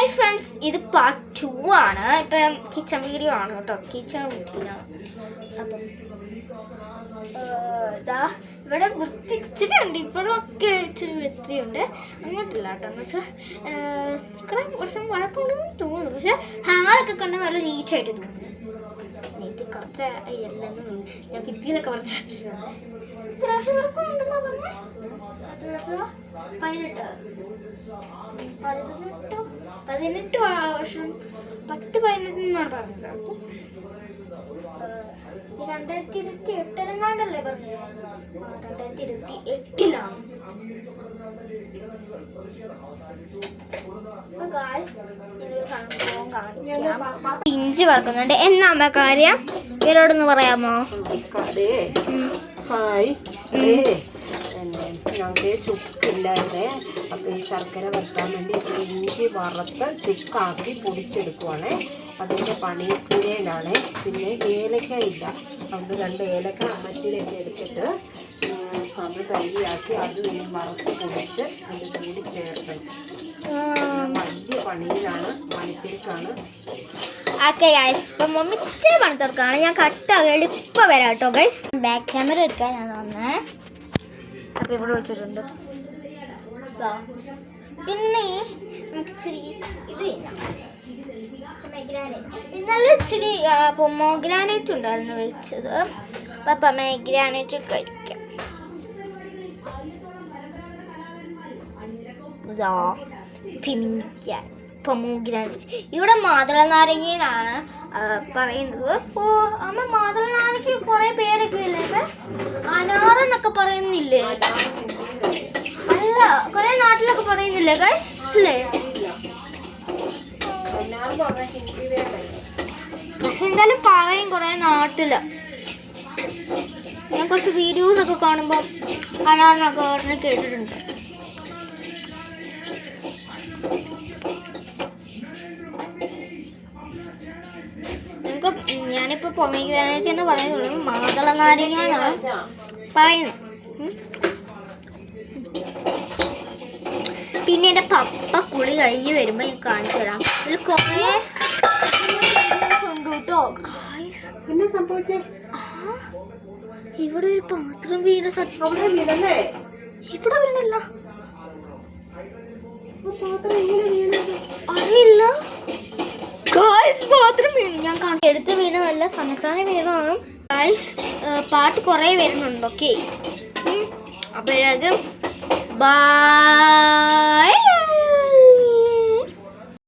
Hi friends, ഇത് part 2 ആണ്. ഇപ്പം കിച്ചൺ വീഡിയോ ആണ് കേട്ടോ, കിച്ചൺ വീഡിയോയാണ്. അപ്പം ഇതാ ഇവിടെ വൃത്തിച്ചിട്ടുണ്ട്, ഇപ്പോഴും ഒക്കെ ഇച്ചിരി വൃത്തിയുണ്ട്. അങ്ങോട്ടില്ല കേട്ടോ, എന്ന് വെച്ചാൽ ഇവിടെ കുറച്ച് വഴക്കുണ്ടെന്ന് തോന്നുന്നു. പക്ഷെ ഹാളൊക്കെ കണ്ട് നല്ല നീറ്റായിട്ട് തോന്നുന്നു. നീറ്റ് കുറച്ച് എല്ലാം ഞാൻ ഭിത്തിയിലൊക്കെ കുറച്ചിട്ടുണ്ട്. ഇത്രാവശ്യം വഴക്കുണ്ടെന്നാ പറഞ്ഞേ. 18 വർഷം 10-18 എന്നാണ് പറഞ്ഞത്. 2028 എങ്ങാണ്ടല്ലേ പറഞ്ഞത്? 2028-ലാണ്. ഇഞ്ചി വറക്കുന്നുണ്ട്. എന്നാ അമ്മ കാര്യം ഇവരോടൊന്ന് പറയാമോ? ഞങ്ങൾക്ക് ചുക്കില്ലാതെ അപ്പോൾ ഈ ശർക്കര വറുക്കാൻ വേണ്ടി ഇച്ചിരി ഇഞ്ചി വറുത്ത് ചുക്കാക്കി പൊടിച്ചെടുക്കുവാണ്. അതിൻ്റെ പണിപ്പുരയിലാണ്. പിന്നെ ഏലക്ക ഇല്ല, അതുകൊണ്ട് 2 ഏലക്ക അമ്മച്ചിയിലൊക്കെ എടുത്തിട്ട് അത് തൈയാക്കി അത് വറുത്ത് പൊടിച്ച് അത് കൂടി ചേർത്ത് വലിയ പണിയിലാണ്, പണിത്തിരിക്കാണ്. ഓക്കെ ഗൈസ്, ഇപ്പം മമ്മി ഇച്ചിരി പണിത്തിറക്കാണ്. ഞാൻ കട്ടാകേണ്ടി ഇപ്പം വരാം കേട്ടോ ഗൈസ്. ബാക്ക് ക്യാമറ എടുക്കാൻ ഞാൻ വന്നേ. അപ്പം ഇവിടെ വെച്ചിട്ടുണ്ട്. പിന്നെ നമുക്ക് ഇച്ചിരി ഇത് ഇന്നലെ ഇച്ചിരി പൊമോഗ്രാനൈറ്റ് ഉണ്ടായിരുന്നു വെച്ചത്. അപ്പം പൊമോഗ്രാനൈറ്റ് കഴിക്കാം. ഇതാ പിമിക്കാൻ പൊമോഗ്രാനൈറ്റ്. ഇവിടെ മാതള നാരങ്ങയെന്നാണ് പറയുന്നത്. അപ്പോൾ അമ്മ മാതള നാരങ്ങയ്ക്ക് കുറേ പേരൊക്കെ ഇല്ലേ? അനാറെന്നൊക്കെ പറയുന്നില്ലേ? അല്ല, കുറേ നാട്ടിലൊക്കെ പറയുന്നില്ലേ ഗൈസ്? അല്ലേ? പക്ഷെ എന്തായാലും പറയും കുറേ നാട്ടില്. ഞാൻ കുറച്ച് വീഡിയോസൊക്കെ കാണുമ്പോൾ അനാറിനൊക്കെ പറഞ്ഞ് കേട്ടിട്ടുണ്ട്. ഞാനിപ്പോൾ പൊമോഗ്രാനൈറ്റ് എന്ന് പറയുന്നുള്ളൂ, മാതള നാരങ്ങയാണ് പറയുന്നത്. പിന്നെ എൻ്റെ പപ്പ കുളി കഴിഞ്ഞ് വരുമ്പോൾ ഞാൻ കാണിച്ചു തരാം. ഇതിൽ കുറേ ഉണ്ട് കേട്ടോ. പിന്നെ സംഭവിച്ചേ ഇവിടെ ഒരു പാത്രം വീണ ഇവിടെ വീണല്ല, അറിയില്ല പാത്രം വീണു. ഞാൻ എടുത്ത് വീണതല്ല, കണക്കാനെ വീണതാണ് ഗൈസ്. പാട്ട് കുറേ വരുന്നുണ്ട്. ഓക്കെ, അപ്പോഴേക്കും ബൈ.